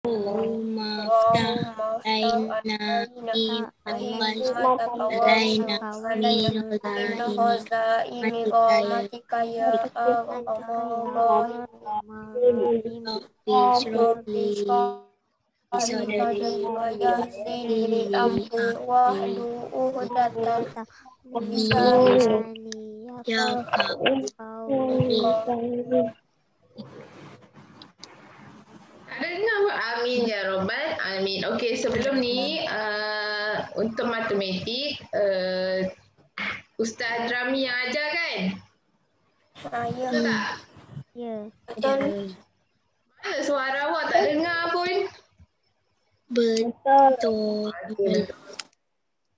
Allahumma ftah alaina alaina min rahmatika ya Allah. Rabbi syrahli sadri wa yassir li amri wahlul 'uqdatam min lisani yafqahu qawli. Ada dengar apa? Amin ya Rabbal Alamin. Okey, sebelum ni untuk matematik Ustaz Rami yang ajar kan? Ya. Betul tak? Ya. Mana suara awak tak dengar pun? Betul.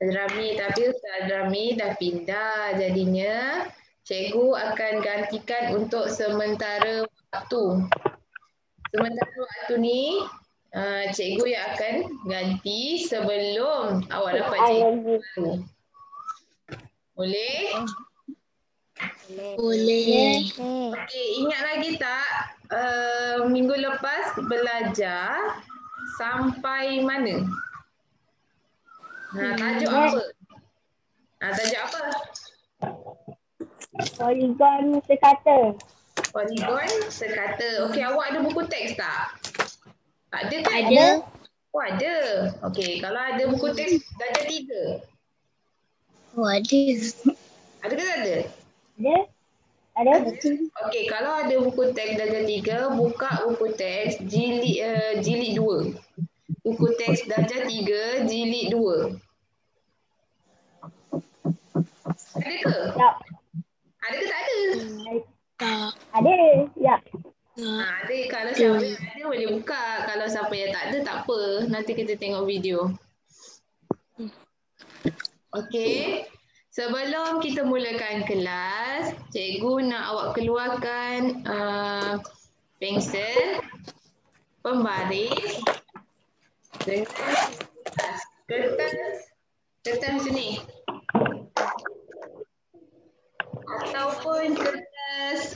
Tapi Ustaz Rami dah pindah, jadinya cikgu akan gantikan untuk sementara waktu. Sementara waktu ni cikgu yang akan ganti sebelum awak dapat cikgu baru. Boleh? Boleh. Okey, ingat lagi tak minggu lepas belajar sampai mana? Tajuk apa? Tajuk apa? Poligon sekata. Poligon sekata. Okey, awak ada buku teks tak? Ada kan? Ada. Oh, ada. Okey, kalau ada buku teks darjah 3. Oh, ada. Ada ke tak ada? Ada? Okey, kalau ada buku teks darjah 3, buka buku teks jilid 2. Buku teks darjah 3, jilid 2. Ada ke? Tak. Ada ke tak ada? Tak. Ada. Ya. Ada. Kalau siapa yang ada boleh buka. Kalau siapa yang tak ada tak apa. Nanti kita tengok video. Okey. Sebelum kita mulakan kelas, cikgu nak awak keluarkan pensel, pembaris dengan kertas sini.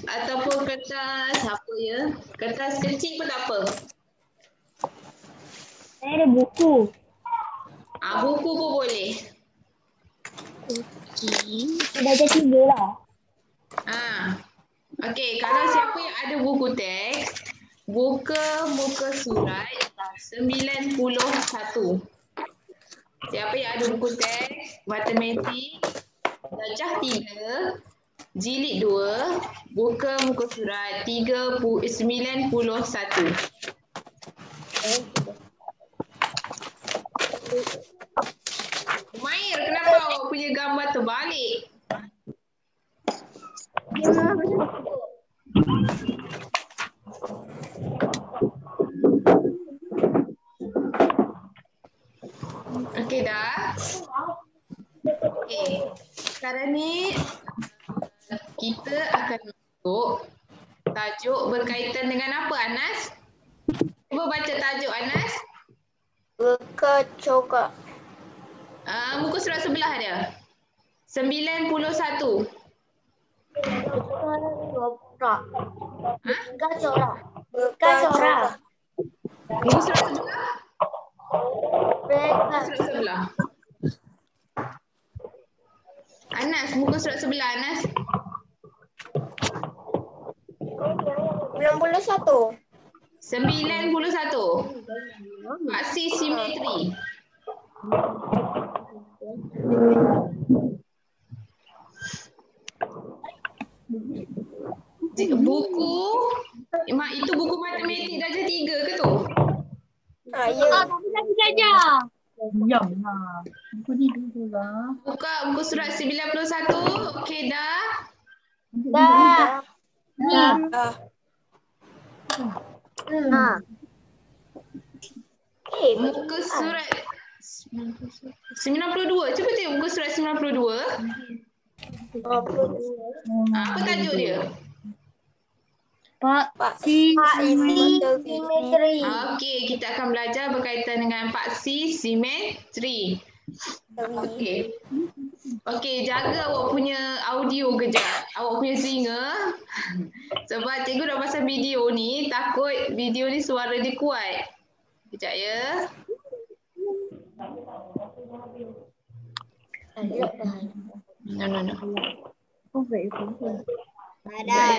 Ataupun kertas apa ya? Kertas kecil pun tak apa. Saya ada buku. Buku pun boleh. Darjah 3 lah. Okey, kalau siapa yang ada buku teks, buka muka surat 91. Siapa yang ada buku teks matematik darjah 3 jilid 2, buka muka surat 91. Umair, kenapa awak punya gambar terbalik? Okey dah. Okey. Sekarang ni kita akan masuk tajuk berkaitan dengan apa, Anas? Cuba baca tajuk, Anas. Berkecorak. Muka surat sebelah dia. 91. Berkecorak. Muka surat sebelah. Muka surat sebelah. Anas, muka surat sebelah, Anas. 91. 91. Aksi simetri. Buku itu buku matematik darjah 3 ke tu? Ya. Tapi lagi saja. Diamlah. Buku ni dulu lah. Buka buku surat 91. Okey dah. Dah. Muka surat 92. Cuba tengok muka surat 92. Apa tajuk dia? Paksi simetri. Okey, kita akan belajar berkaitan dengan paksi simetri. Okey. Okey, jaga awak punya audio kejap. Awak punya telinga. Sebab cikgu dah pasang video ni, takut video ni suara dia kuat. Sekejap ya. No. Không vậy cũng không. Ada.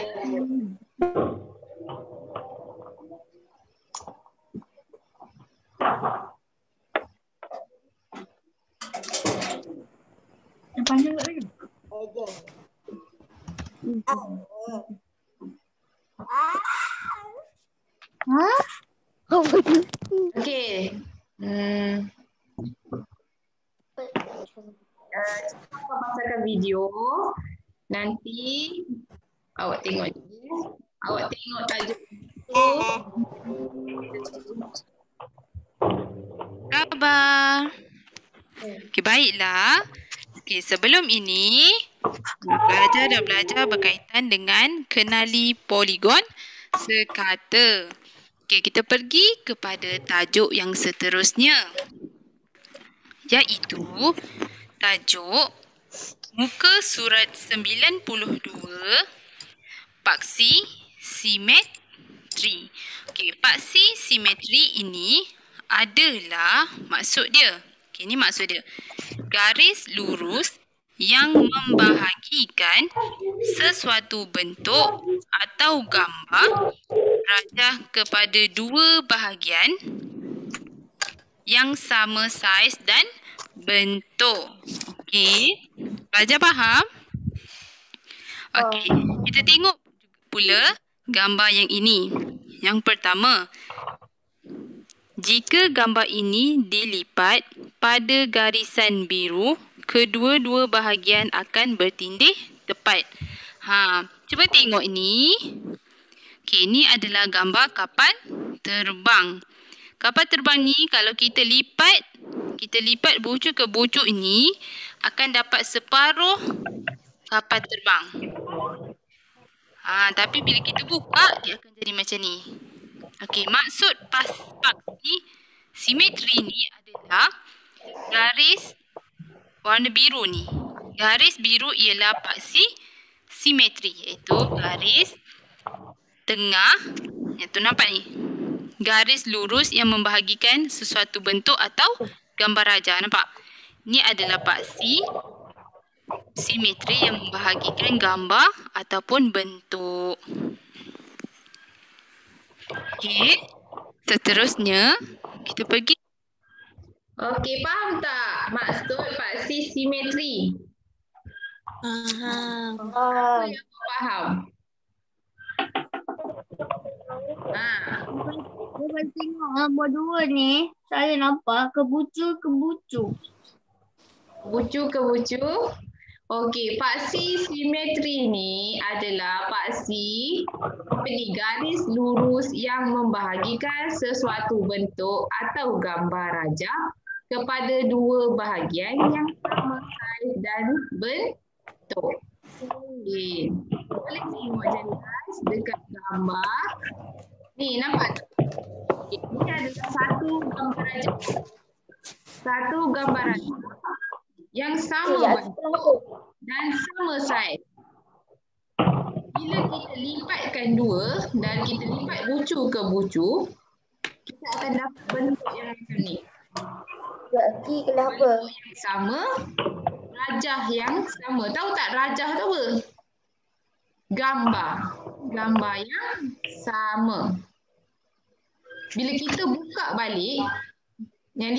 Yang panjang tak lagi? Hah? Okey. Apa pasangkan video. Nanti awak tengok dulu. Awak tengok tajuk tu. Sabar. Okey, baiklah. Okey, sebelum ini pelajar dah belajar berkaitan dengan kenali poligon sekata. Okey, kita pergi kepada tajuk yang seterusnya. Iaitu tajuk muka surat 92 paksi simetri. Okey, paksi simetri ini adalah maksud dia. Okey, ini maksud dia. Garis lurus yang membahagikan sesuatu bentuk atau gambar rajah kepada dua bahagian yang sama saiz dan bentuk. Okey, pelajar faham? Okey, kita tengok pula gambar yang ini. Yang pertama, jika gambar ini dilipat pada garisan biru, kedua-dua bahagian akan bertindih tepat. Cuba tengok ini. Okey, ini adalah gambar kapal terbang. Kapal terbang ni kalau kita lipat bucu ke bucu ini akan dapat separuh kapal terbang. Tapi bila kita buka dia akan jadi macam ni. Okey, maksud paksi simetri ni adalah garis warna biru ni. Garis biru ialah paksi simetri, iaitu garis tengah, yang tu nampak ni. Garis lurus yang membahagikan sesuatu bentuk atau gambar rajah. Nampak? Ini adalah paksi simetri yang membahagikan gambar ataupun bentuk. Okey. Seterusnya, kita pergi. Okey, faham tak maksud paksi simetri? Apa yang kau faham? Saya tengok nombor 2 ni, saya nampak kebucu. Bucu ke bucu? Okey, paksi simetri ni adalah paksi garis lurus yang membahagikan sesuatu bentuk atau gambar rajah kepada dua bahagian yang sama saiz dan bentuk. Okey, boleh tengok jelas dekat gambar. Ni nampak tak? Okay, ini adalah satu gambar rajah. Satu gambar rajah yang sama bentuk dan sama saiz. Bila kita lipatkan dua dan kita lipat bucu ke bucu, kita akan dapat bentuk yang macam ni. Bentuk yang sama, rajah yang sama. Tahu tak rajah tu apa? Gambar yang sama. Bila kita buka balik, yang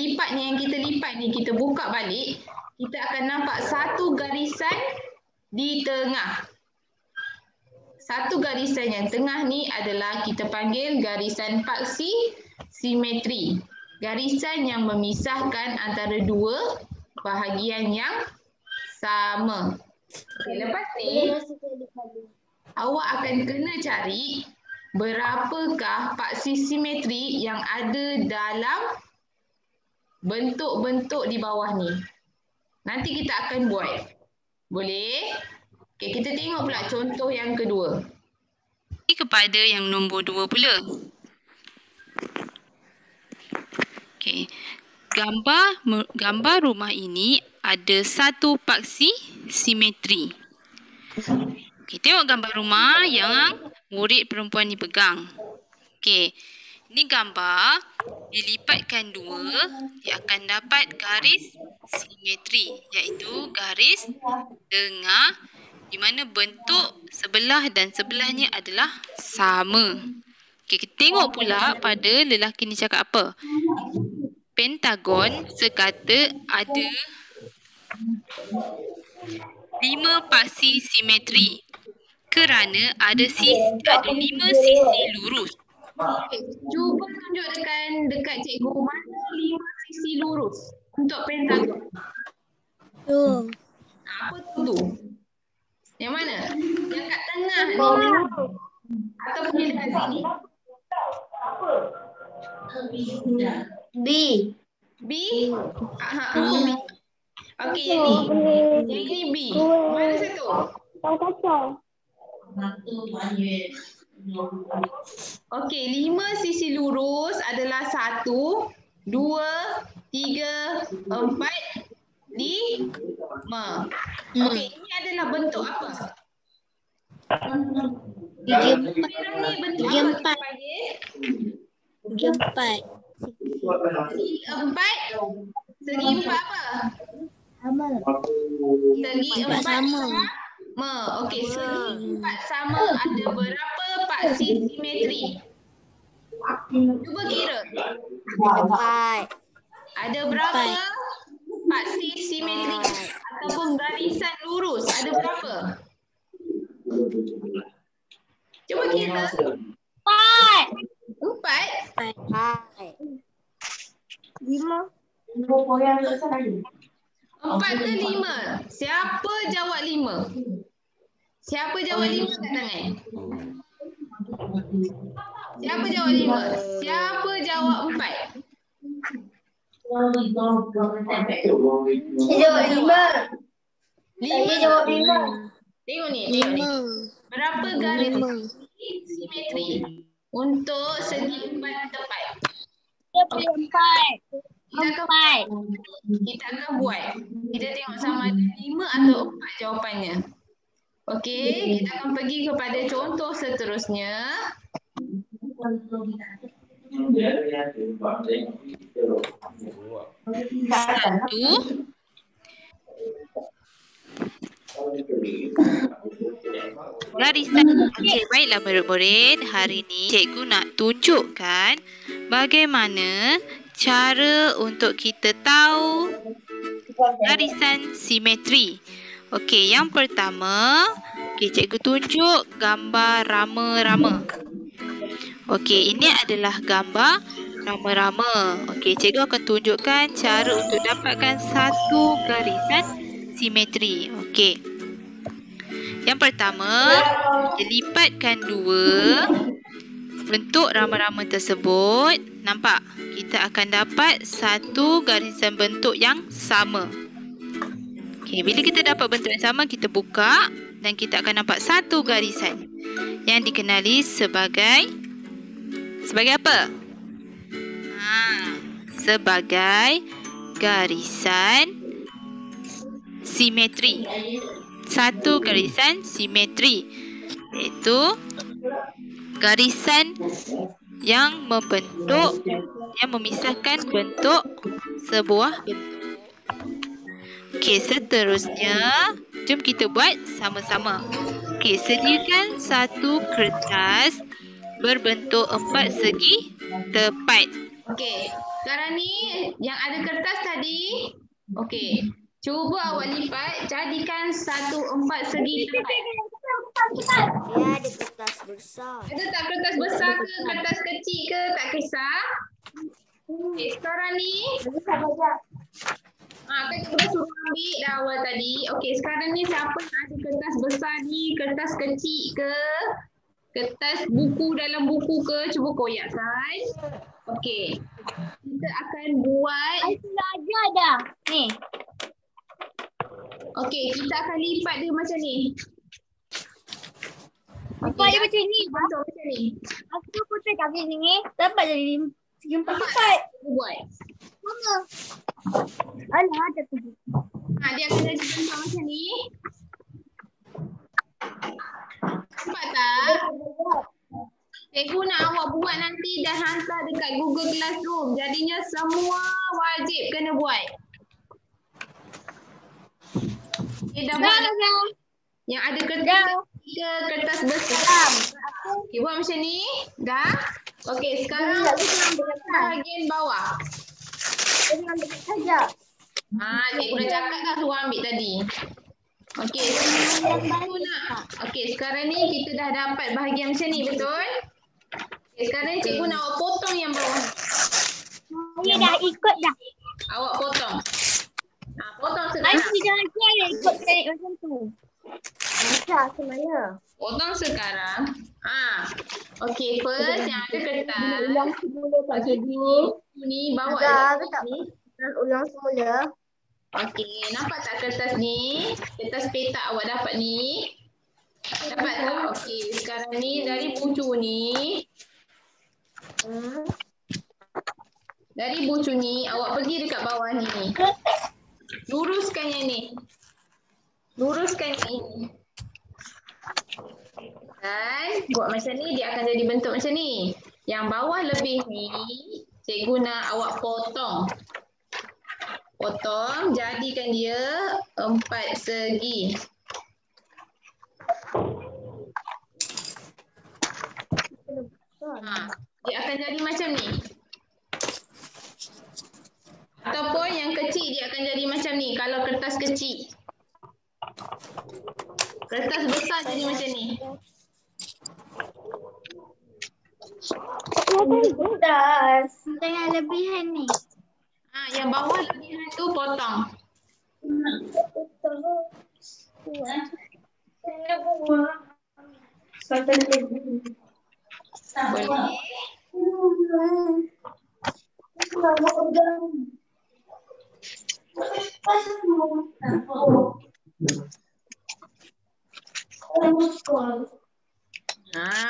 kita lipat ni kita buka balik, kita akan nampak satu garisan di tengah. Satu garisan yang tengah ni adalah kita panggil garisan paksi simetri. Garisan yang memisahkan antara dua bahagian yang sama. Okay, lepas ni, awak akan kena cari berapakah paksi simetri yang ada dalam bentuk-bentuk di bawah ni. Nanti kita akan buat. Boleh? Okey, kita tengok pula contoh yang kedua. Kepada yang nombor 2 pula. Okey. Gambar rumah ini ada satu paksi simetri. Okey, tengok gambar rumah yang murid perempuan ni pegang. Okey. Ini gambar dilipatkan dua, dia akan dapat garis simetri, iaitu garis tengah di mana bentuk sebelah dan sebelahnya adalah sama. Okey, kita tengok pula pada lelaki ni cakap apa. Pentagon sekata ada 5 paksi simetri kerana ada 5 sisi lurus. Okay. Cuba tunjukkan dekat cikgu mana 5 sisi lurus untuk pentagon. Tu. Apa tu? Yang mana? Yang kat tengah ni ataupun yang dekat sini? B. B? Apa B? Okey, yang ni. Yang ini B. Mana satu? Okey, 5 sisi lurus adalah 1, 2, 3, 4, 5. Okey, ini adalah bentuk apa? Tiga Merah ni bentuk Tiga apa empat. kita panggil? empat. Segi 4. Segi 4 apa? Sama. Segi 4 Empat sama. sama. Okey, segi 4 sama ada berapa paksi simetri? Cuba kira. Empat. Ada berapa paksi simetri ataupun garisan lurus? Ada berapa? Cuba kira. Empat. 4. Empat. 5. 4 ke 5? Siapa jawab 5? Siapa jawab 5 kat tangan? Siapa jawab 5? Siapa jawab 4? Jawab 5. 5. Jawab 5. Tengok ni, tengok ni. Berapa garis simetri untuk segi 4 tepat? 4. Kita akan buat. Kita tengok sama ada 5 atau 4 jawapannya. Okey, kita akan pergi kepada contoh seterusnya. Satu. Garisan. Okey, baiklah murid-murid. Hari ni cikgu nak tunjukkan bagaimana cara untuk kita tahu garisan simetri. Okey, yang pertama, cikgu tunjuk gambar rama-rama. Okey, ini adalah gambar rama-rama. Okey, cikgu akan tunjukkan cara untuk dapatkan satu garisan simetri. Okey. Yang pertama, lipatkan dua bentuk rama-rama tersebut. Nampak? Kita akan dapat satu garisan bentuk yang sama. Okey, bila kita dapat bentuk yang sama, kita buka dan kita akan nampak satu garisan yang dikenali sebagai apa? Sebagai garisan simetri. Satu garisan simetri, iaitu garisan yang membentuk, yang memisahkan bentuk sebuah bentuk. Okey, seterusnya jom kita buat sama-sama. Okey, sediakan satu kertas berbentuk 4 segi tepat. Okey, sekarang ni yang ada kertas tadi. Okey, cuba awak lipat, jadikan satu 4 segi tepat. Dia ada kertas besar. Ada tak kertas besar ke, kertas kecil ke, tak kisah. Okey, sekarang ni kan kita suruh ambil dah awal tadi. Okey, sekarang ni siapa yang ada kertas besar ni, kertas kecil ke, kertas buku dalam buku ke, cuba koyakkan. Okey, kita akan buat. Sudah ajar dah. Ni. Okey, kita akan lipat dia macam ni. Apa dia macam ni? Bentuk macam ni. Aku putih kaki ni. Dapat jadi segi 4 tepat. Buat. Mana? Alah, ada tu. Dia akan jadi bentuk macam ni. Nampak tak? Cikgu nak awak buat nanti dan hantar semua wajib kena buat. Okay, dah buat dah. Yang ada kertas ketiga, kertas besar. Okay, buat macam ni. Dah? Okay, sekarang bahagian bawah. Cikgu dah cakap dah suruh ambil tadi. Okey, sekarang ni kita dah dapat bahagian macam ni, betul? Okay, sekarang cikgu nak awak potong yang bawah. Saya dah ikut dah. Awak potong. Potong sekarang. Nanti jangan saya ikut tarik macam tu. Macam mana? Potong sekarang. Okey, first yang ada kertas. Ulang semula Pak Cikgu. Ni bawa Ada tak ni? Ulang semula. Okey, nampak tak kertas ni? Kertas petak awak dapat ni. Dapat tak? Okey, sekarang ni dari bucu ni. Dari bucu ni, awak pergi dekat bawah ni. Luruskan yang ni. Luruskan yang ini. Dan buat macam ni, dia akan jadi bentuk macam ni. Yang bawah lebih ni, cikgu nak awak potong. Potong, jadikan dia 4 segi. Dia akan jadi macam ni. Ataupun yang kecil dia akan jadi macam ni kalau kertas kecil. Kertas besar jadi macam ni. Kertas. Dengan lebihan ni. Yang bawah lebihan tu potong. Boleh.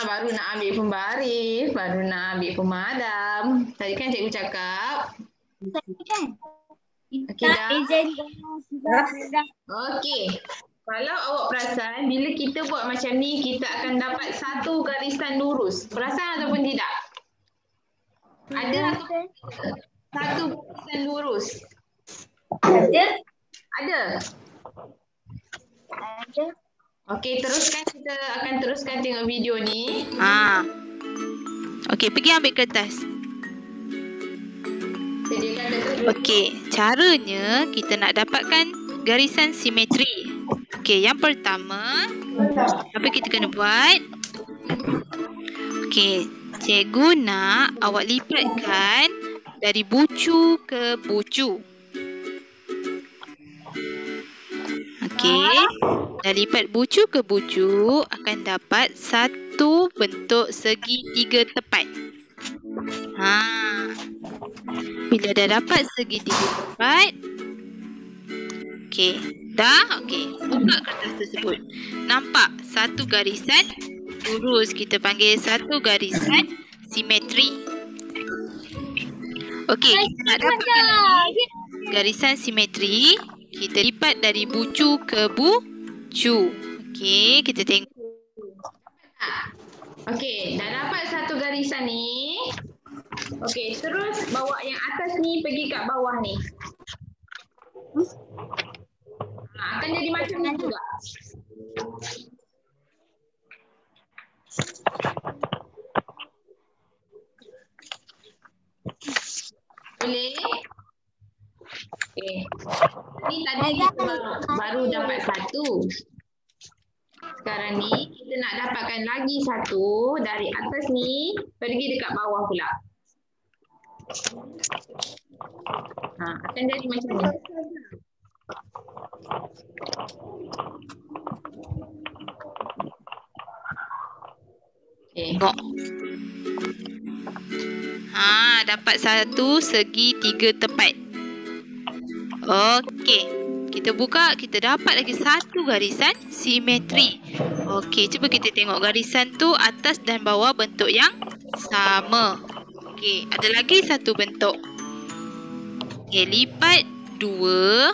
Baru nak ambil pembaris, baru nak ambil pemadam. Tadi kan cikgu cakap. Okey dah. Okey. Kalau awak perasan, bila kita buat macam ni, kita akan dapat satu garisan lurus. Perasan ataupun tidak? Ada satu garisan lurus. Ada? Okey, teruskan. Kita akan teruskan tengok video ni. Okey, pergi ambil kertas. Sediakan kertas. Okey, caranya kita nak dapatkan garisan simetri. Okey, yang pertama, apa kita kena buat? Okey, cikgu nak awak lipatkan dari bucu ke bucu. Okey, dah lipat bucu ke bucu akan dapat satu bentuk segitiga tepat. Bila dah dapat segitiga tepat, okey, dah? Okey, buka kertas tersebut. Nampak satu garisan lurus, kita panggil satu garisan simetri. Okey, kita nak dapatkan garisan simetri, kita lipat dari bucu ke bucu. Okey, kita tengok. Okey, dah dapat satu garisan ni. Okey, terus bawa yang atas ni pergi kat bawah ni. Akan jadi macam ni juga. Boleh? Okey. Ni tadi kita baru dapat satu. Sekarang ni kita nak dapatkan lagi satu dari atas ni pergi dekat bawah pula. Akan jadi macam ni. Tengok. Dapat satu segitiga tepat. Okey. Kita buka, kita dapat lagi satu garisan simetri. Okey, cuba kita tengok garisan tu atas dan bawah bentuk yang sama. Okey, ada lagi satu bentuk. Okey, lipat dua.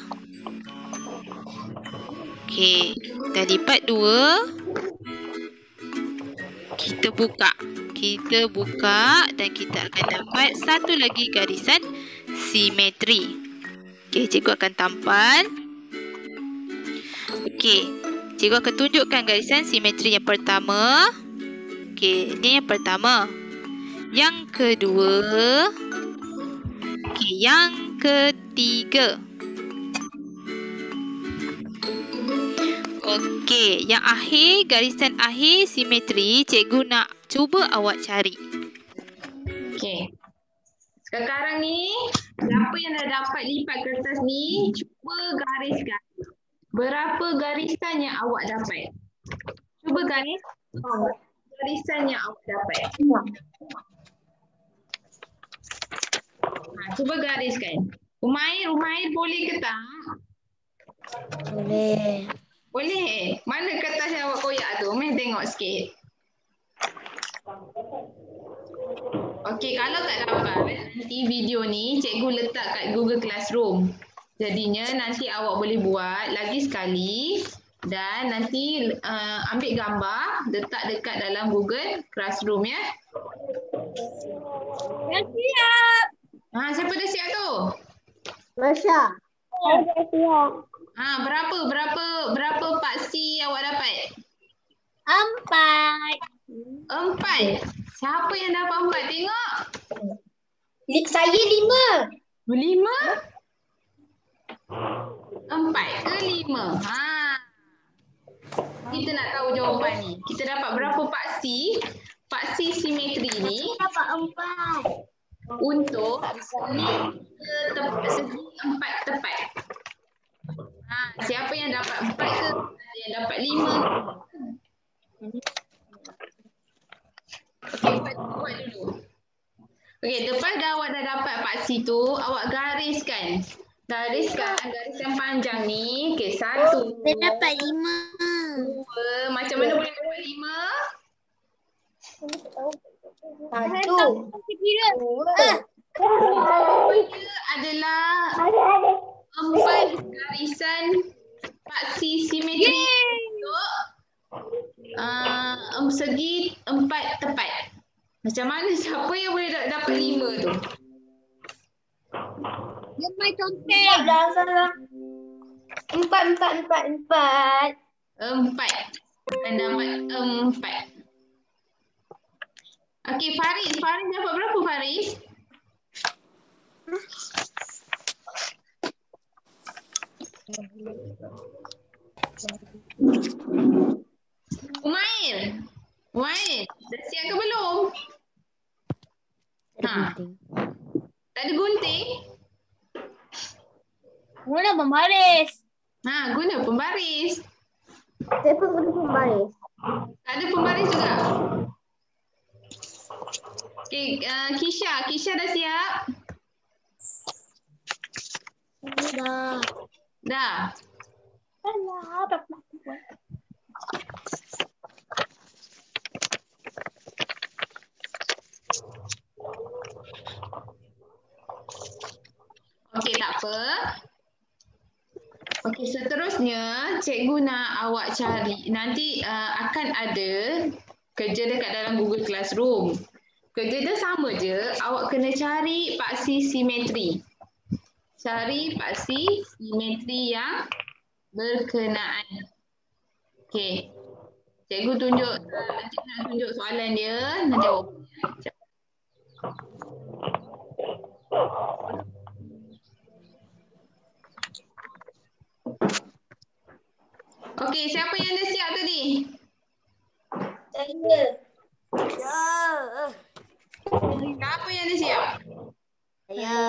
Okey, dah lipat dua. Kita buka. kita buka dan kita akan dapat satu lagi garisan simetri. Okey, cikgu akan tampal. Okey, cikgu akan tunjukkan garisan simetri yang pertama. Okey, ini yang pertama. Yang kedua. Okey, yang ketiga. Okey, yang akhir, garisan akhir simetri, cikgu nak cuba awak cari. Okey. Sekarang ni, siapa yang dah dapat lipat kertas ni, cuba gariskan. Berapa garisan yang awak dapat? Cuba garis. Garisan yang awak dapat. Cuba gariskan. Umair boleh ke tak? Boleh. Boleh. Mana kertas yang awak koyak tu? Main tengok sikit. Okey, kalau tak dapat, nanti video ni cikgu letak kat Google Classroom. Jadinya nanti awak boleh buat lagi sekali dan nanti ambil gambar, letak dekat dalam Google Classroom ya. Dah siap. Siapa dah siap tu? Masya. Dah siap. Berapa paksi awak dapat? 4. 4. Siapa yang dapat 4? Tengok. Saya 5. 5? 4 ke 5? Kita nak tahu jawapan ni. Kita dapat berapa paksi? Paksi simetri ni Dapat 4. untuk segi 4 tepat. Siapa yang dapat 4 ke yang dapat 5? Okey, buat dulu. Okey, lepas awak dah dapat paksi tu, awak gariskan. Garisan panjang ni. Okey, 1. Saya dapat 5. 2. Macam mana boleh dapat 5? 1. Kira. Dia adalah 4 garisan paksi simetri untuk segi 4 tepat. Macam mana siapa yang boleh dapat 5 tu? Dia main conteng. 4. Dan dapat 4. Okey, Faris dapat berapa Faris? Umair, dah siap ke belum? Tak ada gunting? Guna pembaris. Guna pembaris. Saya pun guna pembaris. Tak ada pembaris juga? Okey, Kisha dah siap? Dah. Okey, tak apa. Okey, seterusnya cikgu nak awak cari. Nanti akan ada kerja dekat dalam Google Classroom. Kerja dia sama je, awak kena cari paksi simetri. Cari paksi simetri yang berkenaan. Okey. Cikgu tunjuk, nanti nak tunjuk soalan dia, nak jawab. Okey, siapa yang dah siap tadi? Saya. Siapa yang dah siap? Saya.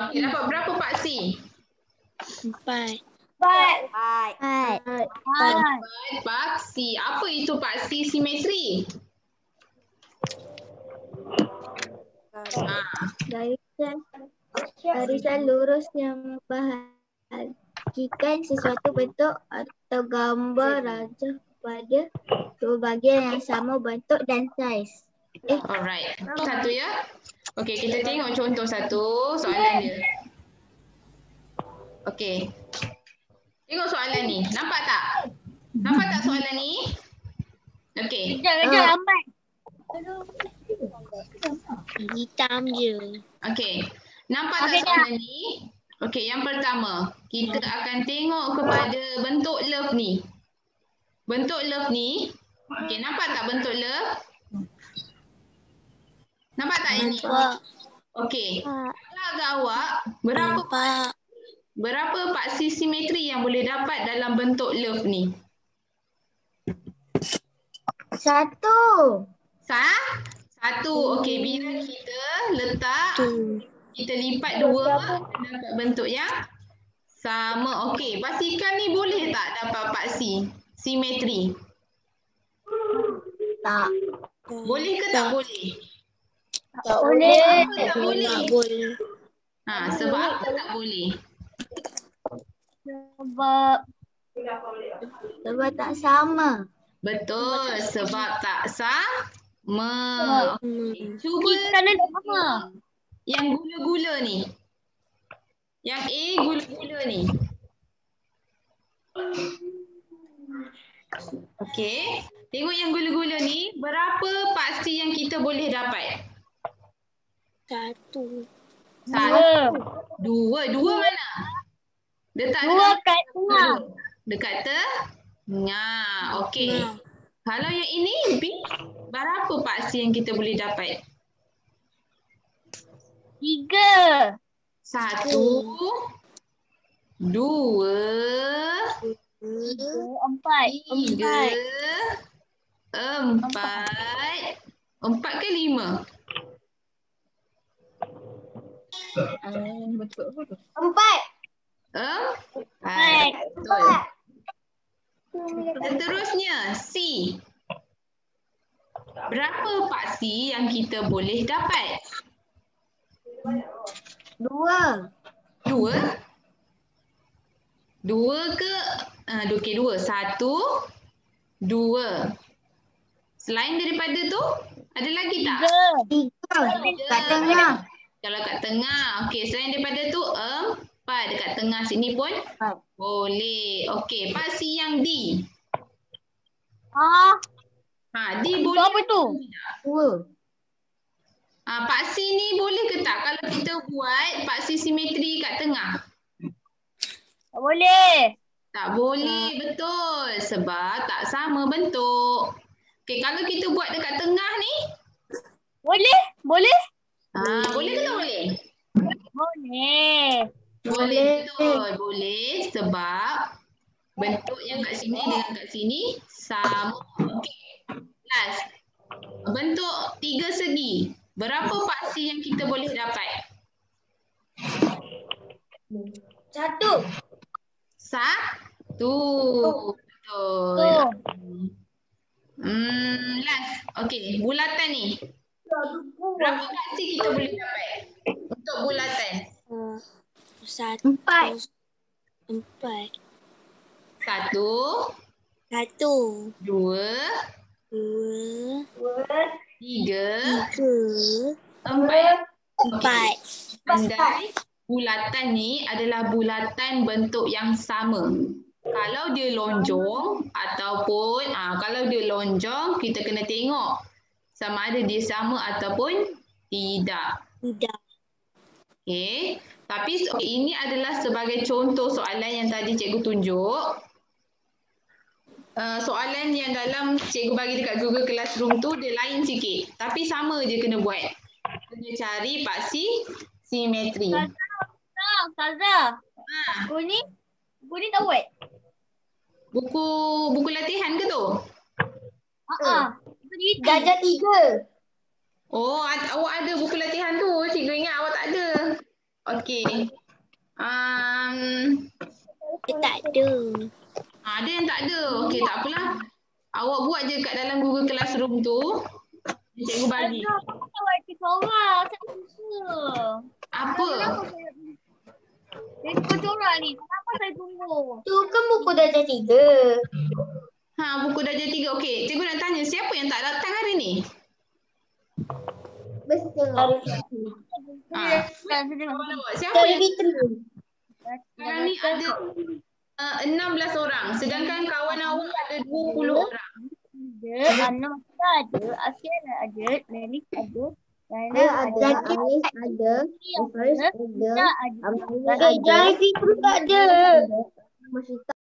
Okey, dapat berapa paksi? 4. Paksi. Apa itu paksi simetri? Garisan lurus yang membahagikan sesuatu bentuk atau gambar rajah pada dua bahagian yang sama bentuk dan saiz. Alright. Satu ya. Okey, kita tengok contoh satu soalan dia. Okey. Tengok soalan ni. Nampak tak? Nampak tak soalan ni? Okey. Kejap lambat. Hitam je. Okey. Nampak tak soalan ni? Okey, yang pertama, kita akan tengok kepada bentuk love ni. Bentuk love ni, okey, nampak tak bentuk love? Nampak tak ini? Okey. Agak awak, berapa paksi simetri yang boleh dapat dalam bentuk love ni? 1. Satu. Okey, bila kita letak, kita lipat 2, dapat bentuk yang sama. Okey, pastikan ni boleh tak dapat paksi simetri? Tak. Boleh ke tak boleh? Tak boleh. Tak boleh. Boleh. Sebab apa tak boleh? Sebab tak sama. Betul, sebab tak sama. Cuba yang gula-gula ni. Yang A gula-gula ni. Okey. Tengok yang gula-gula ni. Berapa paksi yang kita boleh dapat? 1. 2. 2 mana? Letak 2 kat tengah. Dekat tengah. Okey. Kalau yang ini B, berapa paksi yang kita boleh dapat? 3. 1, 2, 3, 4. 4 ke 5? 4. Betul. Seterusnya C. Berapa paksi yang kita boleh dapat? 2. 2? 2 ke? Okey, 2. 1, 2. Selain daripada tu, ada lagi tak? 3. Kat tengah. Kalau kat tengah. Okey, selain daripada tu, 4. Dekat tengah sini pun boleh. Okey, paksi yang D. D boleh. Apa tu? 2. Paksi ni boleh ke tak kalau kita buat paksi simetri kat tengah? Tak boleh. Tak boleh, betul. Sebab tak sama bentuk. Okey, kalau kita buat dekat tengah ni? Boleh? Boleh? Boleh ke tak boleh? Boleh. Boleh, betul. Boleh sebab bentuk yang kat sini dengan kat sini sama. Okey. Last. Bentuk 3 segi. Berapa paksi yang kita boleh dapat? 1. 1. Betul. Last. Okey, bulatan ni. Berapa paksi kita boleh dapat untuk bulatan? 4. 1, 2, 3, 4. Andai bulatan ni adalah bulatan bentuk yang sama. Kalau dia lonjong ataupun kalau dia lonjong, kita kena tengok sama ada dia sama ataupun tidak. Okey. Tapi ini adalah sebagai contoh soalan yang tadi cikgu tunjuk. Soalan yang dalam cikgu bagi dekat Google Classroom tu dia lain sikit. Tapi sama je kena buat. Kena cari paksi simetri. Ustazah. Buku ni tak buat? Buku latihan ke tu? Darjah 3. Oh, awak ada buku latihan tu. Cikgu ingat awak tak ada. Okey. Tak ada. Ada yang tak ada. Okey, tak apalah. Awak buat je kat dalam Google Classroom tu. Cikgu bagi. Kenapa tak buat corak? Saya suka. Apa? Saya corak ni. Kenapa saya tunggu? Tu kan buku darjah 3. Buku darjah 3. Okey, cikgu nak tanya siapa yang tak datang hari ni? Betul. Siapa yang sekarang ni ada 16 orang. Sedangkan kawan awak ada 20 orang. ada, Ana ada, Afiana ada, Melik ada, Nana Saya ada, ada, Anis ada, Faris ada, Kita ada, Amalia ada, Fikri tak ada. Masita